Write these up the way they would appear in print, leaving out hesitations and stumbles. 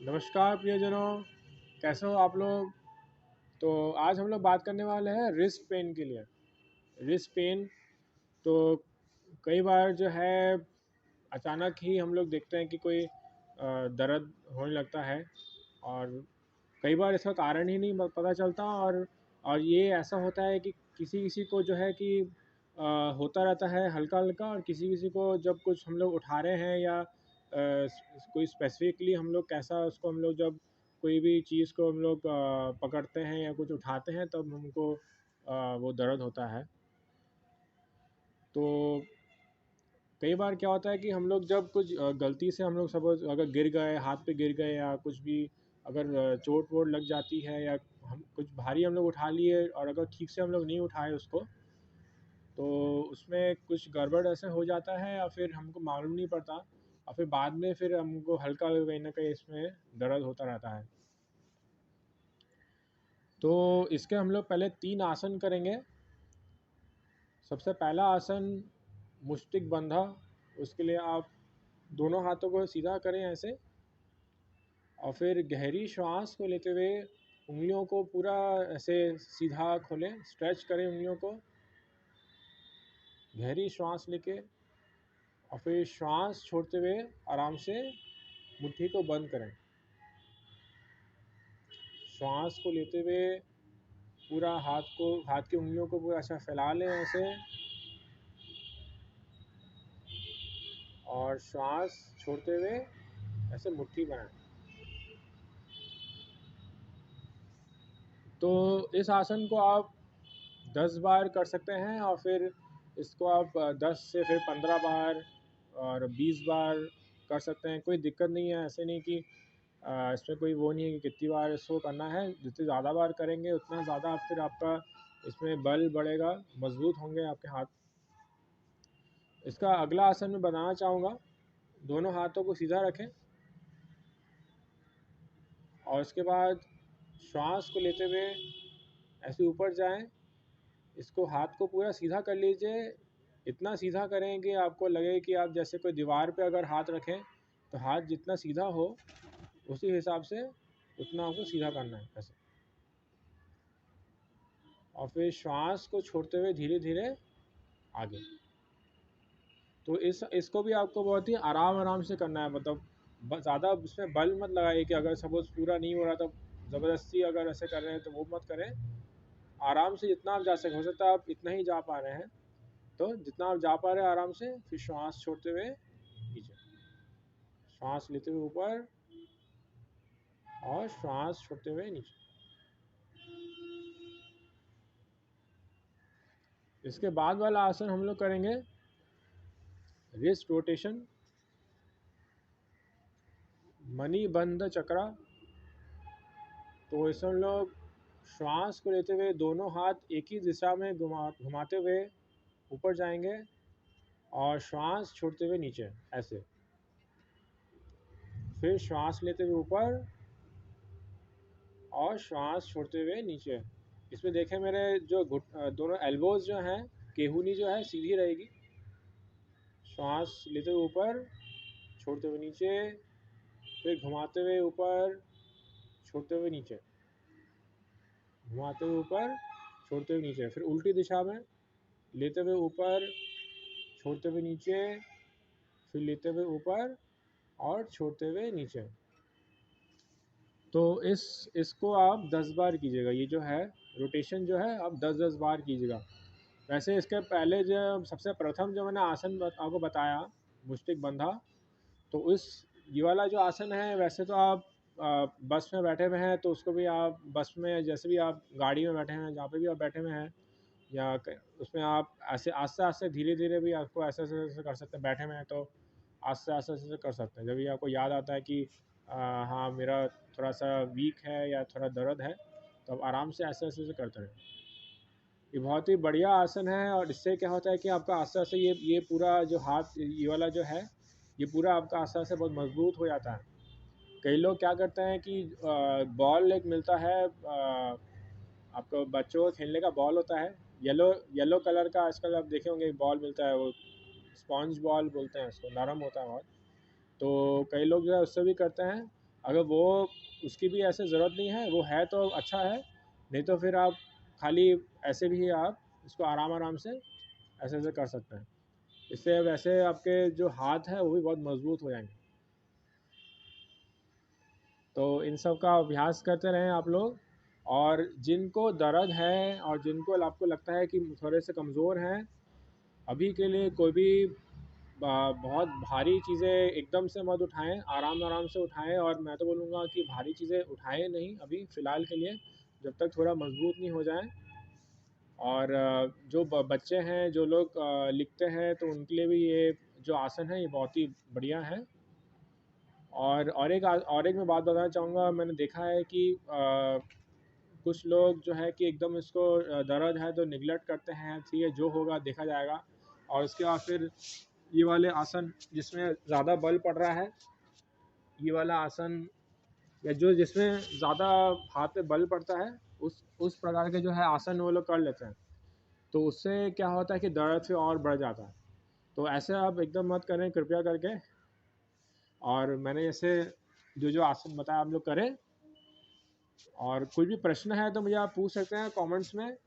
नमस्कार प्रियजनों, कैसे हो आप लोग। तो आज हम लोग बात करने वाले हैं रिस्ट पेन के लिए। रिस्ट पेन तो कई बार जो है अचानक ही हम लोग देखते हैं कि कोई दर्द होने लगता है और कई बार इसका कारण ही नहीं पता चलता। और ये ऐसा होता है कि किसी किसी को जो है कि होता रहता है हल्का हल्का, और किसी किसी को जब कुछ हम लोग उठा रहे हैं या कोई स्पेसिफिकली हम लोग कैसा उसको हम लोग जब कोई भी चीज़ को हम लोग पकड़ते हैं या कुछ उठाते हैं तब हमको वो दर्द होता है। तो कई बार क्या होता है कि हम लोग जब कुछ गलती से हम लोग सपोज अगर गिर गए, हाथ पे गिर गए या कुछ भी, अगर चोट वोट लग जाती है या हम कुछ भारी हम लोग उठा लिए और अगर ठीक से हम लोग नहीं उठाए उसको, तो उसमें कुछ गड़बड़ ऐसे हो जाता है या फिर हमको मालूम नहीं पड़ता और फिर बाद में फिर हमको हल्का कहीं ना कहीं इसमें दर्द होता रहता है। तो इसके हम लोग पहले 3 आसन करेंगे। सबसे पहला आसन मुष्टिक बंधा। उसके लिए आप दोनों हाथों को सीधा करें ऐसे, और फिर गहरी श्वास को लेते हुए उंगलियों को पूरा ऐसे सीधा खोलें, स्ट्रेच करें उंगलियों को, गहरी श्वास लेके, और फिर श्वास छोड़ते हुए आराम से मुट्ठी को बंद करें। श्वास को लेते हुए पूरा हाथ की उंगलियों को पूरा अच्छा फैला लें ऐसे, और श्वास छोड़ते हुए ऐसे मुट्ठी बनाएं। तो इस आसन को आप 10 बार कर सकते हैं, और फिर इसको आप 10 से फिर 15 बार और 20 बार कर सकते हैं। कोई दिक्कत नहीं है, ऐसे नहीं कि इसमें कोई वो नहीं है कि कितनी बार इसको करना है। जितने ज़्यादा बार करेंगे उतना ज़्यादा फिर आपका इसमें बल बढ़ेगा, मजबूत होंगे आपके हाथ। इसका अगला आसन मैं बनाना चाहूँगा। दोनों हाथों को सीधा रखें और उसके बाद श्वास को लेते हुए ऐसे ऊपर जाएं। इसको हाथ को पूरा सीधा कर लीजिए, इतना सीधा करें कि आपको लगे कि आप जैसे कोई दीवार पे अगर हाथ रखें तो हाथ जितना सीधा हो उसी हिसाब से उतना आपको सीधा करना है ऐसे। और फिर श्वास को छोड़ते हुए धीरे धीरे आगे। तो इसको भी आपको बहुत ही आराम आराम से करना है, मतलब ज़्यादा इसमें बल मत लगाइए कि अगर सपोज पूरा नहीं हो रहा तो ज़बरदस्ती अगर ऐसे कर रहे हैं तो वो मत करें। आराम से जितना आप जा सके, हो सकता है आप इतना ही जा पा रहे हैं, तो जितना आप जा पा रहे हैं आराम से। फिर श्वास छोड़ते हुए नीचे, श्वास लेते हुए ऊपर और श्वास छोड़ते हुए नीचे। इसके बाद वाला आसन हम लोग करेंगे रिस्ट रोटेशन, मणिबंध चक्रा। तो इसमें हम लोग श्वास को लेते हुए दोनों हाथ एक ही दिशा में घुमाते हुए ऊपर जाएंगे और श्वास छोड़ते हुए नीचे ऐसे। फिर श्वास लेते हुए ऊपर और श्वास छोड़ते हुए नीचे। इसमें देखें मेरे जो दोनों एल्बोज जो हैं, केहूनी जो है सीधी रहेगी। श्वास लेते हुए ऊपर, छोड़ते हुए नीचे, फिर घुमाते हुए ऊपर, छोड़ते हुए नीचे, घुमाते हुए ऊपर, छोड़ते हुए नीचे। फिर उल्टी दिशा में लेते हुए ऊपर, छोड़ते हुए नीचे, फिर लेते हुए ऊपर और छोड़ते हुए नीचे। तो इसको आप 10 बार कीजिएगा। ये जो है रोटेशन जो है आप 10-10 बार कीजिएगा। वैसे इसके पहले जो सबसे प्रथम जो मैंने आसन आपको बताया मुष्टिक बंधा, तो ये वाला जो आसन है, वैसे तो आप बस में बैठे हुए हैं तो उसको भी आप बस में, जैसे भी आप गाड़ी में बैठे हैं, जहाँ पे भी आप बैठे हुए हैं, या उसमें आप ऐसे आस्ते आस्ते धीरे धीरे भी आपको ऐसे ऐसे ऐसे कर सकते हैं। बैठे हुए हैं तो आस्ते आस्ते ऐसे कर सकते हैं। जब भी आपको याद आता है कि हाँ मेरा थोड़ा सा वीक है या थोड़ा दर्द है, तो आप आराम से ऐसे ऐसे करते रहें। ये बहुत ही बढ़िया आसन है, और इससे क्या होता है कि आपका आस्ते आस्ते ये पूरा जो हाथ ये वाला जो है, ये पूरा आपका आस्ते आस्ते बहुत मजबूत हो जाता है। कई लोग क्या करते हैं कि बॉल एक मिलता है, आपको बच्चों को खेलने का बॉल होता है, येलो येलो कलर का, आजकल आप देखे होंगे एक बॉल मिलता है, वो स्पॉन्ज बॉल बोलते हैं उसको, नरम होता है बहुत। तो कई लोग जो है उससे भी करते हैं। अगर वो उसकी भी ऐसे ज़रूरत नहीं है, वो है तो अच्छा है, नहीं तो फिर आप खाली ऐसे भी आप इसको आराम आराम से ऐसे ऐसे कर सकते हैं। इससे वैसे आपके जो हाथ हैं वो भी बहुत मजबूत हो जाएंगे। तो इन सब का अभ्यास करते रहें आप लोग। और जिनको दर्द है और जिनको आपको लगता है कि थोड़े से कमज़ोर हैं, अभी के लिए कोई भी बहुत भारी चीज़ें एकदम से मत उठाएं, आराम आराम से उठाएं। और मैं तो बोलूँगा कि भारी चीज़ें उठाएं नहीं अभी फ़िलहाल के लिए, जब तक थोड़ा मजबूत नहीं हो जाएं। और जो बच्चे हैं, जो लोग लिखते हैं, तो उनके लिए भी ये जो आसन है ये बहुत ही बढ़िया है। और एक मैं बात बताना चाहूँगा, मैंने देखा है कि कुछ लोग जो है कि एकदम इसको दर्द है तो निगलेक्ट करते हैं, ठीक है जो होगा देखा जाएगा। और उसके बाद फिर ये वाले आसन जिसमें ज़्यादा बल पड़ रहा है, ये वाला आसन या जो जिसमें ज़्यादा हाथ पे बल पड़ता है, उस प्रकार के जो है आसन वो लोग कर लेते हैं। तो उससे क्या होता है कि दर्द फिर और बढ़ जाता है। तो ऐसे आप एकदम मत करें कृपया करके। और मैंने जैसे जो जो आसन बताया आप लोग करें। और कोई भी प्रश्न है तो मुझे आप पूछ सकते हैं कमेंट्स में।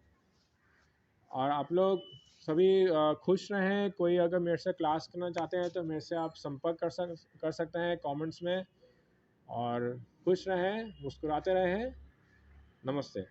और आप लोग सभी खुश रहें। कोई अगर मेरे से क्लास करना चाहते हैं तो मेरे से आप संपर्क कर सकते हैं कमेंट्स में। और खुश रहें, मुस्कुराते रहें। नमस्ते।